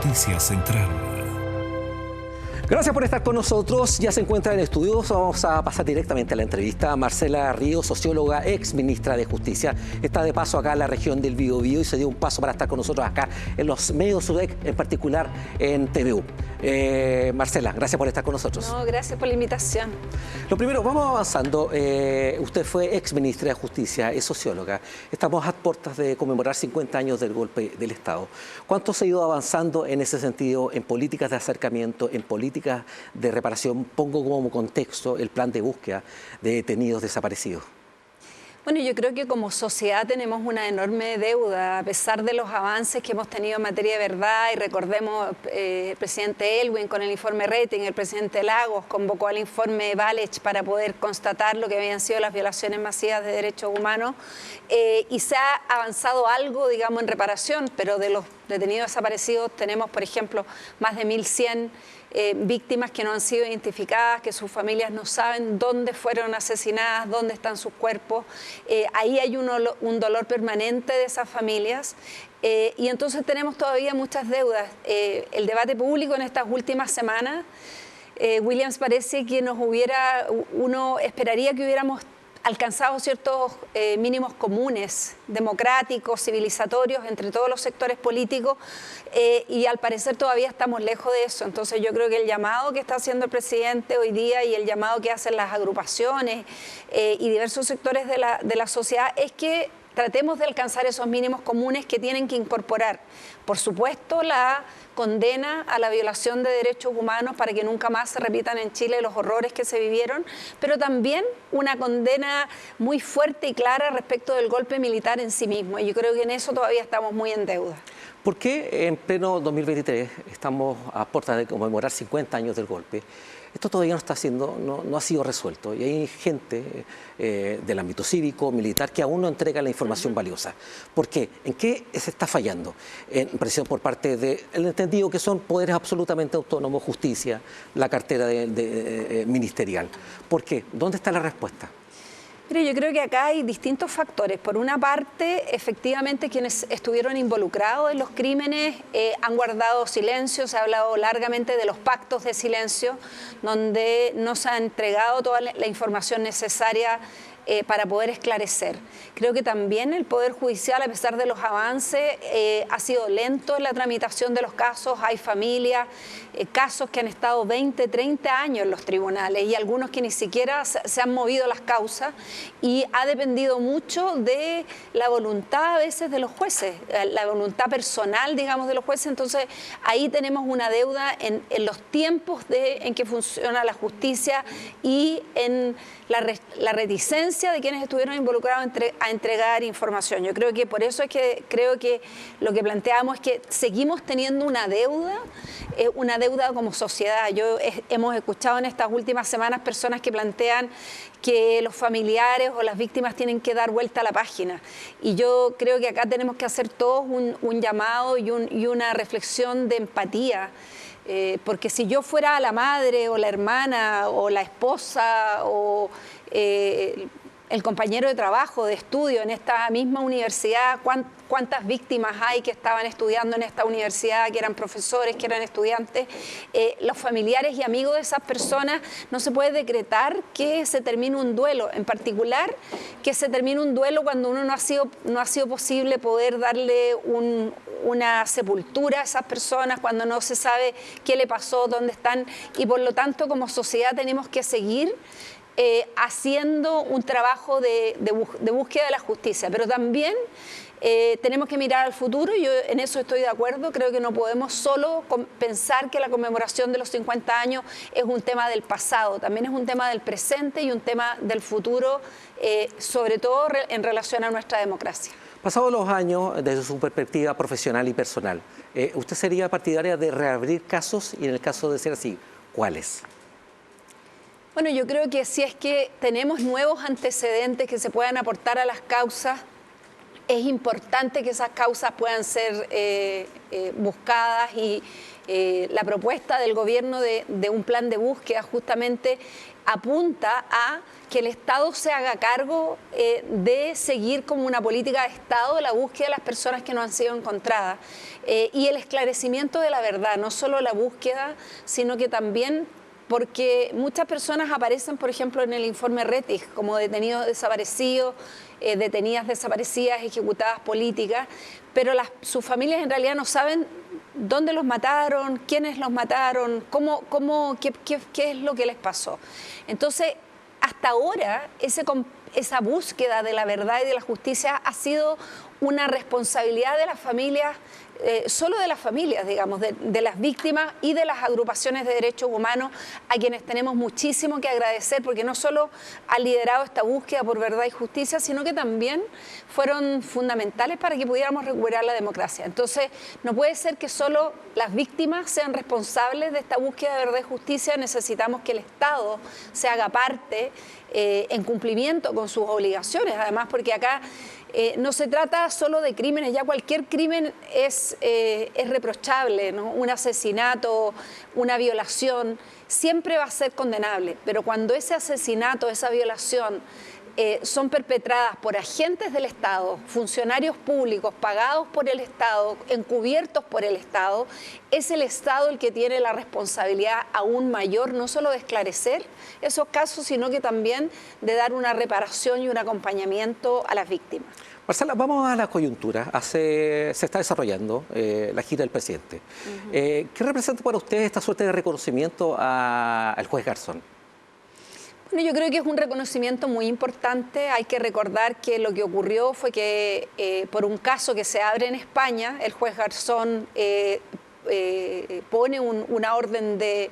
Noticia Central. Gracias por estar con nosotros. Ya se encuentra en estudios. Vamos a pasar directamente a la entrevista. Marcela Ríos, socióloga, ex ministra de Justicia, está de paso acá en la región del Biobío y se dio un paso para estar con nosotros acá en los medios UDEC, en particular en TVU. Marcela, gracias por estar con nosotros. No, gracias por la invitación. Lo primero, vamos avanzando. Usted fue ex ministra de Justicia, es socióloga. Estamos a puertas de conmemorar 50 años del golpe del Estado. ¿Cuánto se ha ido avanzando en ese sentido, en políticas de acercamiento, en políticas de reparación? Pongo como contexto el plan de búsqueda de detenidos desaparecidos. Bueno, yo creo que como sociedad tenemos una enorme deuda, a pesar de los avances que hemos tenido en materia de verdad, y recordemos el presidente Elwin con el informe Rating, el presidente Lagos convocó al informe Valech para poder constatar lo que habían sido las violaciones masivas de derechos humanos, y se ha avanzado algo, digamos, en reparación, pero de los detenidos desaparecidos tenemos, por ejemplo, más de 1.100 víctimas que no han sido identificadas, que sus familias no saben dónde fueron asesinadas, dónde están sus cuerpos. Ahí hay un dolor permanente de esas familias. Y entonces tenemos todavía muchas deudas. El debate público en estas últimas semanas, Williams, parece que uno esperaría que hubiéramos alcanzado ciertos mínimos comunes, democráticos, civilizatorios, entre todos los sectores políticos, y al parecer todavía estamos lejos de eso. Entonces yo creo que el llamado que está haciendo el presidente hoy día y el llamado que hacen las agrupaciones y diversos sectores de la sociedad es que tratemos de alcanzar esos mínimos comunes que tienen que incorporar, por supuesto, la condena a la violación de derechos humanos para que nunca más se repitan en Chile los horrores que se vivieron, pero también una condena muy fuerte y clara respecto del golpe militar en sí mismo. Y yo creo que en eso todavía estamos muy en deuda. ¿Por qué en pleno 2023 estamos a puertas de conmemorar 50 años del golpe? Esto todavía no ha sido resuelto y hay gente del ámbito cívico, militar, que aún no entrega la información valiosa. ¿Por qué? ¿En qué se está fallando? En presión por parte del entendido que son poderes absolutamente autónomos, justicia, la cartera ministerial. ¿Por qué? ¿Dónde está la respuesta? Mire, yo creo que acá hay distintos factores. Por una parte, efectivamente, quienes estuvieron involucrados en los crímenes han guardado silencio. Se ha hablado largamente de los pactos de silencio, donde no se ha entregado toda la información necesaria para poder esclarecer. Creo que también el Poder Judicial, a pesar de los avances, ha sido lento en la tramitación de los casos. Hay familias, casos que han estado 20, 30 años en los tribunales y algunos que ni siquiera se han movido las causas, y ha dependido mucho de la voluntad a veces de los jueces, la voluntad personal, digamos, de los jueces. Entonces ahí tenemos una deuda en los tiempos en que funciona la justicia y en la reticencia de quienes estuvieron involucrados a entregar información. Yo creo que por eso es que creo que lo que planteamos es que seguimos teniendo una deuda como sociedad. Hemos escuchado en estas últimas semanas personas que plantean que los familiares o las víctimas tienen que dar vuelta a la página. Y yo creo que acá tenemos que hacer todos un llamado y una reflexión de empatía. Porque si yo fuera la madre o la hermana o la esposa o el compañero de trabajo, de estudio en esta misma universidad, cuántas víctimas hay que estaban estudiando en esta universidad, que eran profesores, que eran estudiantes, los familiares y amigos de esas personas, no se puede decretar que se termine un duelo, en particular que se termine un duelo cuando uno no ha sido posible poder darle una sepultura a esas personas, cuando no se sabe qué le pasó, dónde están, y por lo tanto como sociedad tenemos que seguir haciendo un trabajo de búsqueda de la justicia, pero también tenemos que mirar al futuro. Yo en eso estoy de acuerdo. Creo que no podemos solo pensar que la conmemoración de los 50 años es un tema del pasado, también es un tema del presente y un tema del futuro, sobre todo en relación a nuestra democracia. Pasados los años, desde su perspectiva profesional y personal, ¿usted sería partidaria de reabrir casos? Y en el caso de ser así, ¿cuáles? Bueno, yo creo que si es que tenemos nuevos antecedentes que se puedan aportar a las causas, Es importante que esas causas puedan ser buscadas y la propuesta del gobierno de un plan de búsqueda justamente apunta a que el Estado se haga cargo de seguir como una política de Estado la búsqueda de las personas que no han sido encontradas y el esclarecimiento de la verdad, no solo la búsqueda, sino que también porque muchas personas aparecen, por ejemplo, en el informe Rettig como detenidos desaparecidos, detenidas desaparecidas, ejecutadas políticas, pero sus familias en realidad no saben dónde los mataron, quiénes los mataron, qué es lo que les pasó. Entonces, hasta ahora, esa búsqueda de la verdad y de la justicia ha sido una responsabilidad de las familias, solo de las familias, digamos, de las víctimas y de las agrupaciones de derechos humanos, a quienes tenemos muchísimo que agradecer, porque no solo han liderado esta búsqueda por verdad y justicia, sino que también fueron fundamentales para que pudiéramos recuperar la democracia. Entonces, no puede ser que solo las víctimas sean responsables de esta búsqueda de verdad y justicia, necesitamos que el Estado se haga parte en cumplimiento con sus obligaciones, además porque acá no se trata solo de crímenes, ya cualquier crimen es reprochable, ¿no? Un asesinato, una violación, siempre va a ser condenable, pero cuando ese asesinato, esa violación son perpetradas por agentes del Estado, funcionarios públicos pagados por el Estado, encubiertos por el Estado, es el Estado el que tiene la responsabilidad aún mayor, no solo de esclarecer esos casos, sino que también de dar una reparación y un acompañamiento a las víctimas. Marcela, vamos a la coyuntura. Se está desarrollando la gira del presidente. ¿Qué representa para usted esta suerte de reconocimiento al juez Garzón? Bueno, yo creo que es un reconocimiento muy importante. Hay que recordar que lo que ocurrió fue que por un caso que se abre en España, el juez Garzón pone una orden de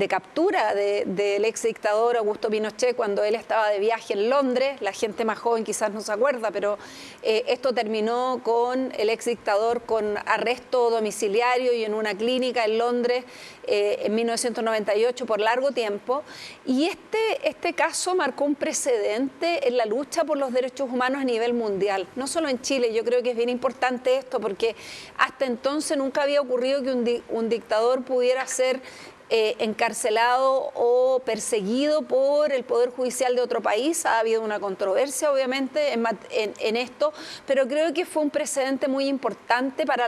captura del ex dictador Augusto Pinochet cuando él estaba de viaje en Londres. La gente más joven quizás no se acuerda, pero esto terminó con el ex dictador con arresto domiciliario y en una clínica en Londres en 1998 por largo tiempo. Y este caso marcó un precedente en la lucha por los derechos humanos a nivel mundial, no solo en Chile. Yo creo que es bien importante esto porque hasta entonces nunca había ocurrido que un dictador pudiera ser encarcelado o perseguido por el Poder Judicial de otro país. Ha habido una controversia, obviamente, en esto, pero creo que fue un precedente muy importante para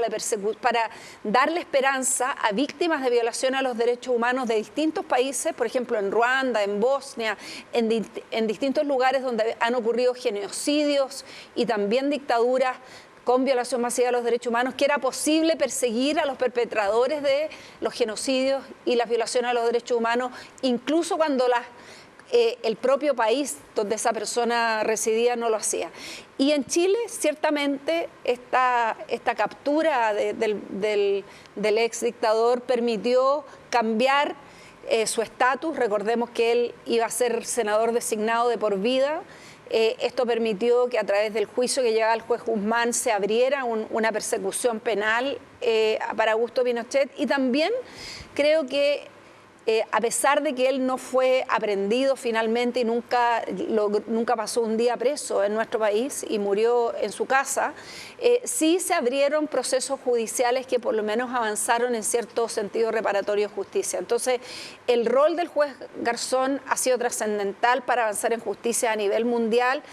darle esperanza a víctimas de violación a los derechos humanos de distintos países, por ejemplo, en Ruanda, en Bosnia, en distintos lugares donde han ocurrido genocidios y también dictaduras con violación masiva de los derechos humanos, que era posible perseguir a los perpetradores de los genocidios y las violaciones a los derechos humanos, incluso cuando el propio país donde esa persona residía no lo hacía. Y en Chile, ciertamente, esta captura del ex dictador permitió cambiar su estatus. Recordemos que él iba a ser senador designado de por vida. Esto permitió que a través del juicio que llevaba el juez Guzmán se abriera una persecución penal para Augusto Pinochet, y también creo que a pesar de que él no fue aprehendido finalmente y nunca pasó un día preso en nuestro país y murió en su casa, sí se abrieron procesos judiciales que por lo menos avanzaron en cierto sentido reparatorio de justicia. Entonces, el rol del juez Garzón ha sido trascendental para avanzar en justicia a nivel mundial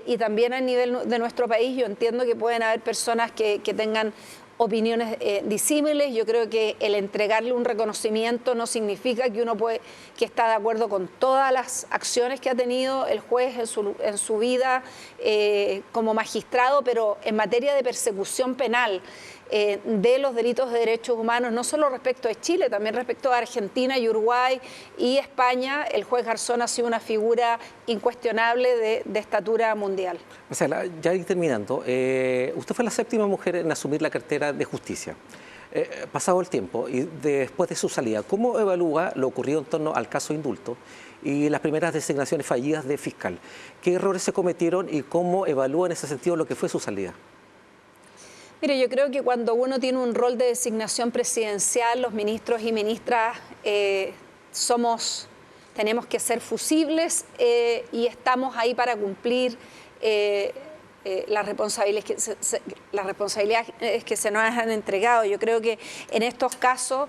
y también a nivel de nuestro país. Yo entiendo que pueden haber personas que tengan opiniones disímiles. Yo creo que el entregarle un reconocimiento no significa que que está de acuerdo con todas las acciones que ha tenido el juez en su vida como magistrado, pero en materia de persecución penal de los delitos de derechos humanos, no solo respecto de Chile, también respecto a Argentina y Uruguay y España, el juez Garzón ha sido una figura incuestionable de estatura mundial. Marcela, ya terminando, usted fue la séptima mujer en asumir la cartera de justicia. Pasado el tiempo y después de su salida, ¿cómo evalúa lo ocurrido en torno al caso indulto y las primeras designaciones fallidas de fiscal? ¿Qué errores se cometieron y cómo evalúa en ese sentido lo que fue su salida? Mire, yo creo que cuando uno tiene un rol de designación presidencial, los ministros y ministras tenemos que ser fusibles y estamos ahí para cumplir las responsabilidades que se nos han entregado. Yo creo que en estos casos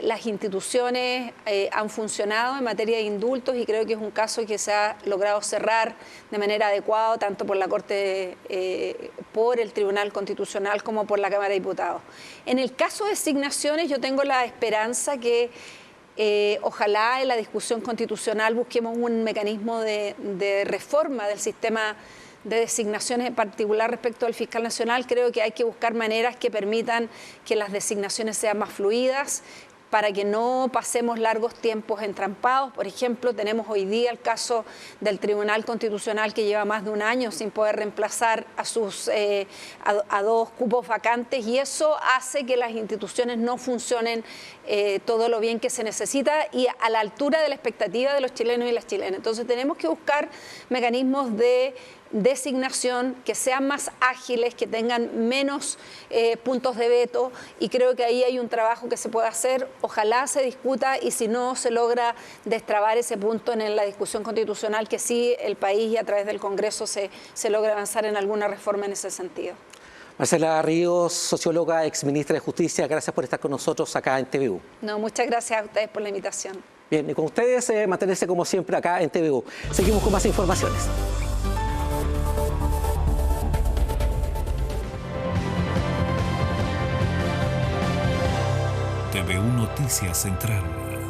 las instituciones han funcionado en materia de indultos y creo que es un caso que se ha logrado cerrar de manera adecuada tanto por la Corte, por el Tribunal Constitucional como por la Cámara de Diputados. En el caso de designaciones yo tengo la esperanza que ojalá en la discusión constitucional busquemos un mecanismo de reforma del sistema de designaciones, en particular respecto al fiscal nacional. Creo que hay que buscar maneras que permitan que las designaciones sean más fluidas, para que no pasemos largos tiempos entrampados. Por ejemplo, tenemos hoy día el caso del Tribunal Constitucional que lleva más de un año sin poder reemplazar a dos cupos vacantes, y eso hace que las instituciones no funcionen todo lo bien que se necesita y a la altura de la expectativa de los chilenos y las chilenas. Entonces tenemos que buscar mecanismos de designación que sean más ágiles, que tengan menos puntos de veto, y creo que ahí hay un trabajo que se puede hacer. Ojalá se discuta y si no se logra destrabar ese punto en la discusión constitucional, que sí el país y a través del Congreso se logra avanzar en alguna reforma en ese sentido. Marcela Ríos, socióloga, exministra de Justicia, gracias por estar con nosotros acá en TVU. No, muchas gracias a ustedes por la invitación. Bien, y con ustedes mantenerse como siempre acá en TVU. Seguimos con más informaciones. TVU Noticias Central.